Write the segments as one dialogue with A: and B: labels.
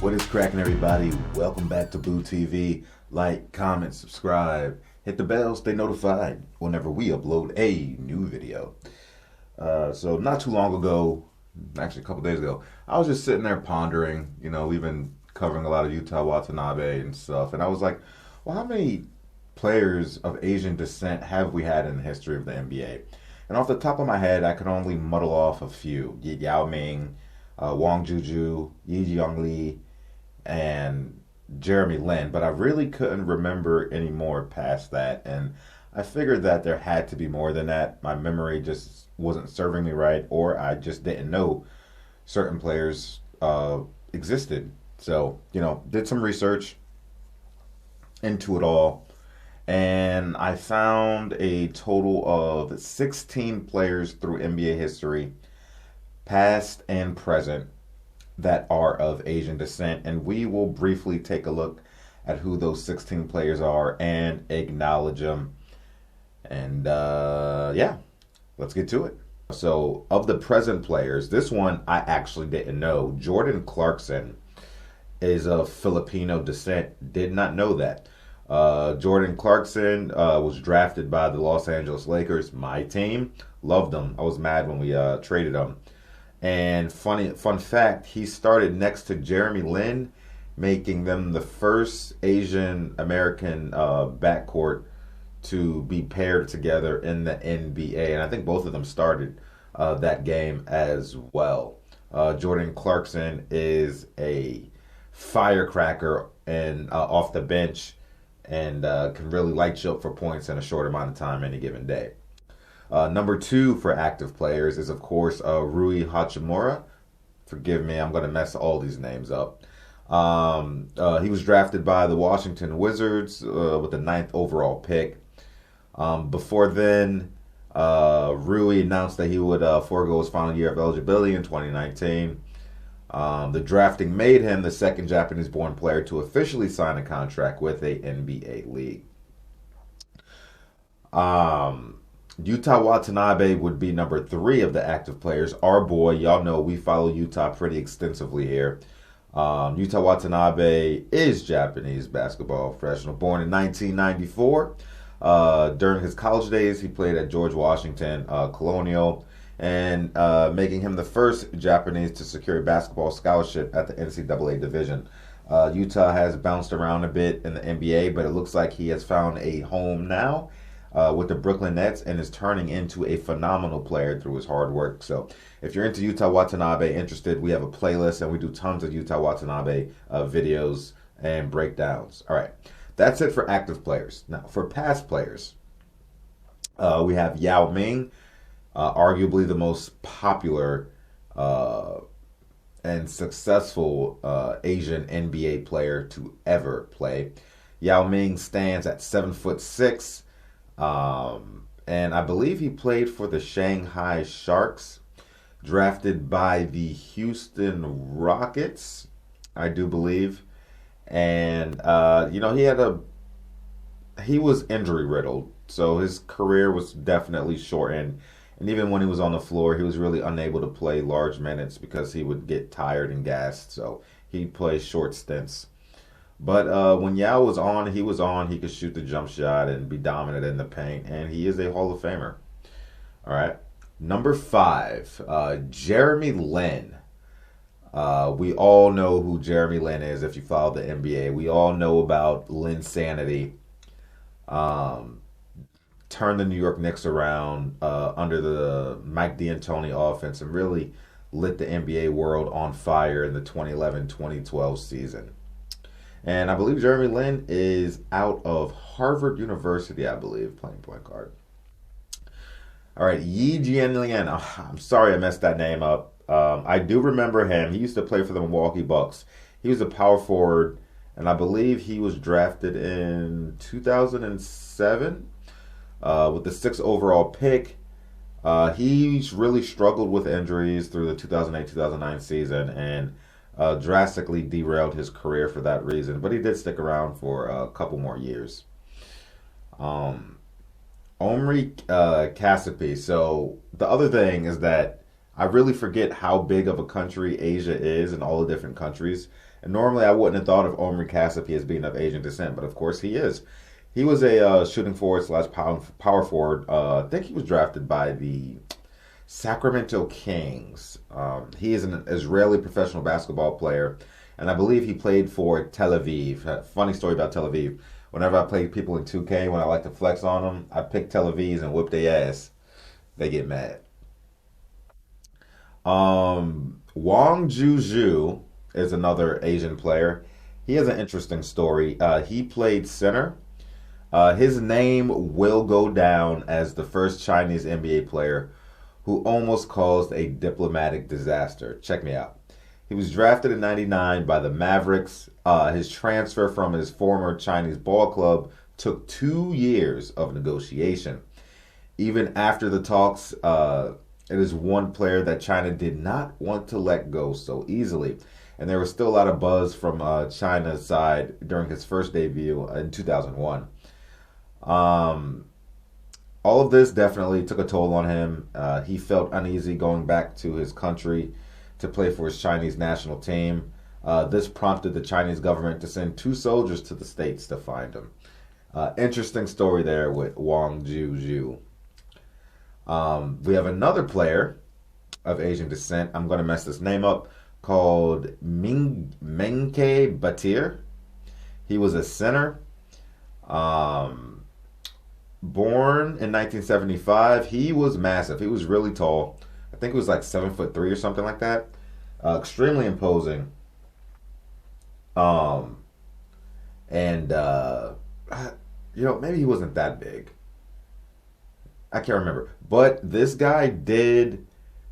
A: What is cracking, everybody? Welcome back to Boo TV. Like, comment, subscribe, hit the bell, stay notified whenever we upload a new video. So not too long ago, actually a couple days ago, I was just sitting there pondering. We've been covering a lot of Yuta Watanabe and stuff, and I was like, well, how many players of Asian descent have we had in the history of the NBA? And off the top of my head, I could only muddle off a few. Yao Ming, Wang Zhijun, Yi Jiangli, and Jeremy Lin, but I really couldn't remember any more past that, and I figured that there had to be more than that. My memory just wasn't serving me right, or I just didn't know certain players existed. So, did some research into it all, and I found a total of 16 players through NBA history, past and present, that are of Asian descent, and we will briefly take a look at who those 16 players are and acknowledge them. And yeah, let's get to it. So, of the present players, this one I actually didn't know. Jordan Clarkson is of Filipino descent. Did not know that. Jordan Clarkson was drafted by the Los Angeles Lakers, my team. Loved him. I was mad when we traded him. And fun fact, he started next to Jeremy Lin, making them the first Asian American backcourt to be paired together in the NBA. And I think both of them started that game as well. Jordan Clarkson is a firecracker and off the bench, and can really light you up for points in a short amount of time any given day. Number 2 for active players is, of course, Rui Hachimura. Forgive me, I'm going to mess all these names up. He was drafted by the Washington Wizards with the 9th overall pick. Before then, Rui announced that he would forego his final year of eligibility in 2019. The drafting made him the second Japanese-born player to officially sign a contract with a NBA league. Yuta Watanabe would be number 3 of the active players. Our boy, y'all know we follow Yuta pretty extensively here. Yuta Watanabe is Japanese basketball professional, born in 1994. During his college days, he played at George Washington Colonial, and making him the first Japanese to secure a basketball scholarship at the NCAA division. Yuta has bounced around a bit in the NBA, but it looks like he has found a home now with the Brooklyn Nets, and is turning into a phenomenal player through his hard work. So if you're into Yuta Watanabe, interested, we have a playlist, and we do tons of Yuta Watanabe videos and breakdowns. All right, that's it for active players. Now, for past players, we have Yao Ming, arguably the most popular and successful Asian NBA player to ever play. Yao Ming stands at 7'6", and I believe he played for the Shanghai Sharks, drafted by the Houston Rockets, I do believe. And he was injury riddled, so his career was definitely shortened. And even when he was on the floor, he was really unable to play large minutes because he would get tired and gassed. So he played short stints. But when Yao was on, he was on. He could shoot the jump shot and be dominant in the paint. And he is a Hall of Famer. All right. Number 5, Jeremy Lin. We all know who Jeremy Lin is if you follow the NBA. We all know about Linsanity. Turned the New York Knicks around under the Mike D'Antoni offense and really lit the NBA world on fire in the 2011-2012 season. And I believe Jeremy Lin is out of Harvard University, I believe, playing point guard. All right, Yi Jianlian. Oh, I'm sorry I messed that name up. I do remember him. He used to play for the Milwaukee Bucks. He was a power forward, and I believe he was drafted in 2007 with the 6th overall pick. He's really struggled with injuries through the 2008-2009 season, and drastically derailed his career for that reason. But he did stick around for a couple more years. Omri Casspi. So the other thing is that I really forget how big of a country Asia is and all the different countries. And normally I wouldn't have thought of Omri Casspi as being of Asian descent, but of course he is. He was a shooting forward slash power forward. I think he was drafted by the Sacramento Kings. He is an Israeli professional basketball player, and I believe he played for Tel Aviv. Funny story about Tel Aviv. Whenever I play people in 2K, when I like to flex on them, I pick Tel Aviv and whip their ass. They get mad. Wang Zhijun is another Asian player. He has an interesting story. He played center. His name will go down as the first Chinese NBA player who almost caused a diplomatic disaster. Check me out. He was drafted in '99 by the Mavericks. His transfer from his former Chinese ball club took 2 years of negotiation. Even after the talks, it is one player that China did not want to let go so easily. And there was still a lot of buzz from China's side during his first debut in 2001. All of this definitely took a toll on him. He felt uneasy going back to his country to play for his Chinese national team. This prompted the Chinese government to send 2 soldiers to the States to find him. Interesting story there with Wang Zhijun. We have another player of Asian descent. I'm going to mess this name up. Called Menke Batir. He was a center. Born in 1975. He was massive. He was really tall. I think he was like 7'3" or something like that. Extremely imposing. Maybe he wasn't that big. I can't remember. But this guy did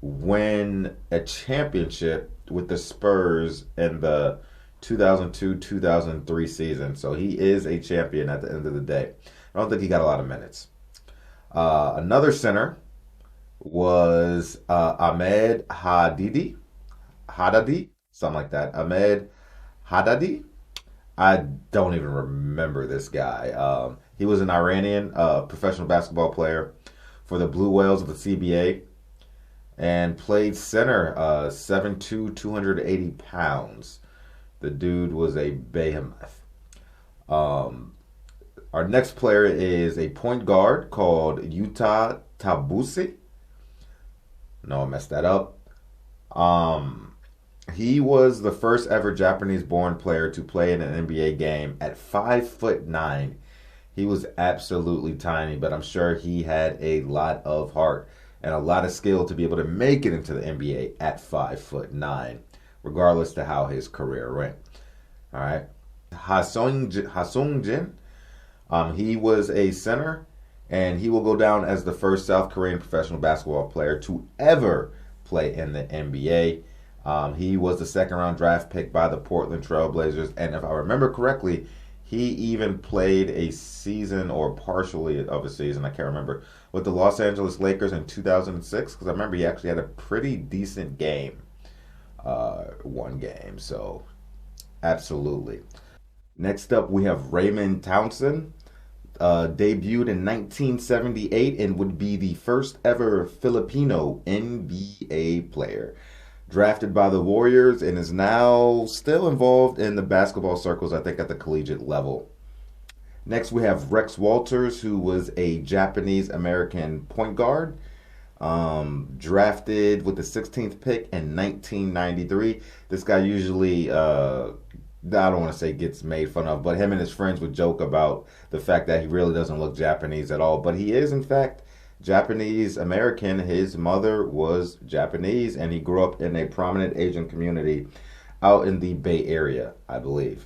A: win a championship with the Spurs in the 2002-2003 season. So he is a champion at the end of the day. I don't think he got a lot of minutes. Another center was Ahmed Hadadi, something like that. Ahmed Hadadi. I don't even remember this guy. He was an Iranian professional basketball player for the Blue Whales of the CBA and played center, 7'2", 280 pounds. The dude was a behemoth. Our next player is a point guard called Yuta Tabusi. No, I messed that up. He was the first ever Japanese-born player to play in an NBA game at 5'9". He was absolutely tiny, but I'm sure he had a lot of heart and a lot of skill to be able to make it into the NBA at 5'9", regardless to how his career went. All right. Ha-Sung Jin, he was a center, and he will go down as the first South Korean professional basketball player to ever play in the NBA. He was the second-round draft pick by the Portland Trail Blazers, and if I remember correctly, he even played a season or partially of a season, I can't remember, with the Los Angeles Lakers in 2006, because I remember he actually had a pretty decent game, one game, so absolutely. Next up, we have Raymond Townsend, debuted in 1978 and would be the first ever Filipino NBA player. Drafted by the Warriors and is now still involved in the basketball circles, I think at the collegiate level. Next, we have Rex Walters, who was a Japanese-American point guard. Drafted with the 16th pick in 1993. This guy usually, I don't want to say gets made fun of, but him and his friends would joke about the fact that he really doesn't look Japanese at all. But he is, in fact, Japanese American. His mother was Japanese, and he grew up in a prominent Asian community out in the Bay Area, I believe.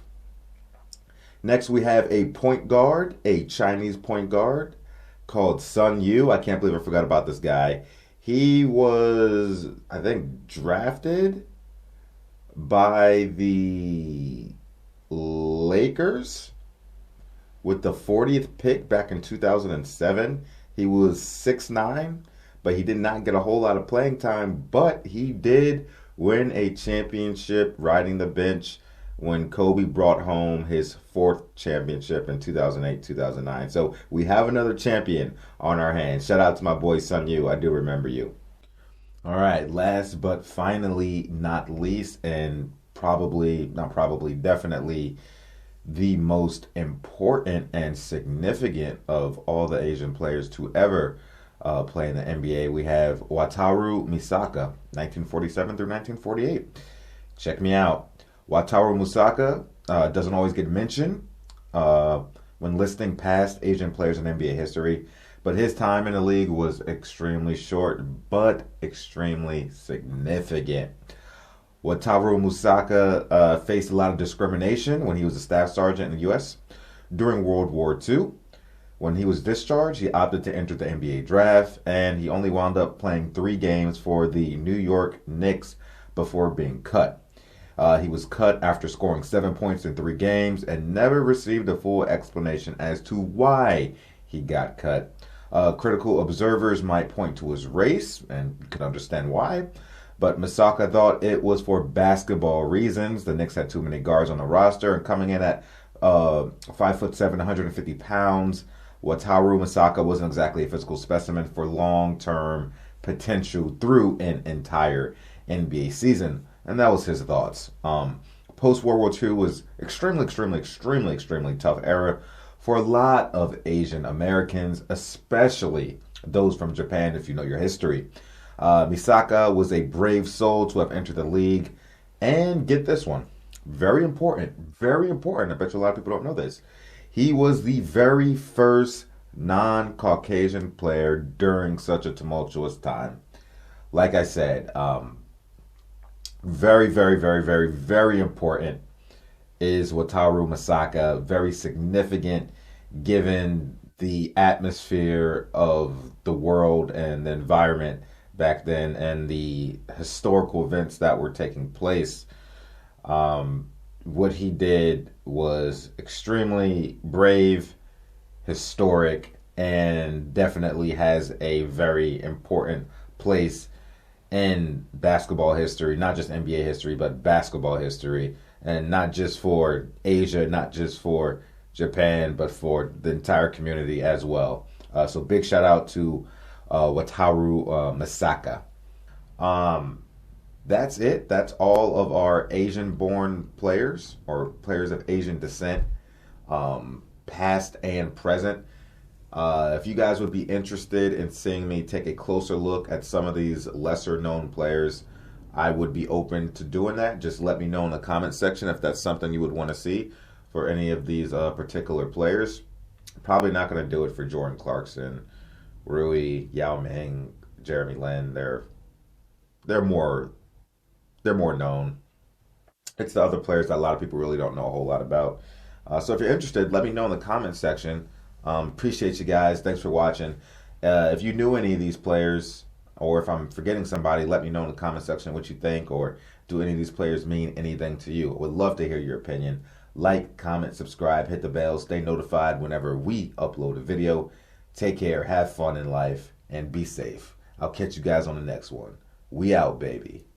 A: Next, we have a point guard, a Chinese point guard called Sun Yu. I can't believe I forgot about this guy. He was, I think, drafted by the Lakers with the 40th pick back in 2007. He was 6'9", but he did not get a whole lot of playing time, but he did win a championship riding the bench when Kobe brought home his 4th championship in 2008-2009. So we have another champion on our hands. Shout out to my boy Sun Yu. I do remember you. All right, last but finally not least, and definitely the most important and significant of all the Asian players to ever play in the NBA. We have Wataru Misaka, 1947 through 1948. Check me out. Wataru Misaka doesn't always get mentioned when listing past Asian players in NBA history, but his time in the league was extremely short, but extremely significant. Wataru Misaka faced a lot of discrimination when he was a staff sergeant in the U.S. during World War II. When he was discharged, he opted to enter the NBA draft, and he only wound up playing 3 games for the New York Knicks before being cut. He was cut after scoring 7 points in 3 games and never received a full explanation as to why he got cut. Critical observers might point to his race, and you can understand why, but Misaka thought it was for basketball reasons. The Knicks had too many guards on the roster, and coming in at 5'7", 150 pounds, Wataru Misaka wasn't exactly a physical specimen for long-term potential through an entire NBA season. And that was his thoughts. Post-World War II was extremely tough era for a lot of Asian Americans, especially those from Japan, if you know your history. Misaka was a brave soul to have entered the league. And get this one. Very important. I bet you a lot of people don't know this. He was the very first non-Caucasian player during such a tumultuous time. Like I said, very important is Wataru Misaka. Very significant given the atmosphere of the world and the environment back then and the historical events that were taking place. What he did was extremely brave, historic, and definitely has a very important place in basketball history, not just NBA history, but basketball history, and not just for Asia, not just for Japan, but for the entire community as well. So big shout out to Wataru Misaka. That's it. That's all of our Asian-born players or players of Asian descent, past and present. If you guys would be interested in seeing me take a closer look at some of these lesser-known players, I would be open to doing that. Just let me know in the comment section if that's something you would want to see for any of these particular players. Probably not going to do it for Jordan Clarkson, Rui, Yao Ming, Jeremy Lin. They're more known. It's the other players that a lot of people really don't know a whole lot about. So if you're interested, let me know in the comment section. Appreciate you guys. Thanks for watching. If you knew any of these players, or if I'm forgetting somebody, let me know in the comment section what you think, or do any of these players mean anything to you? I would love to hear your opinion. Like, comment, subscribe, hit the bell, stay notified whenever we upload a video. Take care, have fun in life, and be safe. I'll catch you guys on the next one. We out, baby.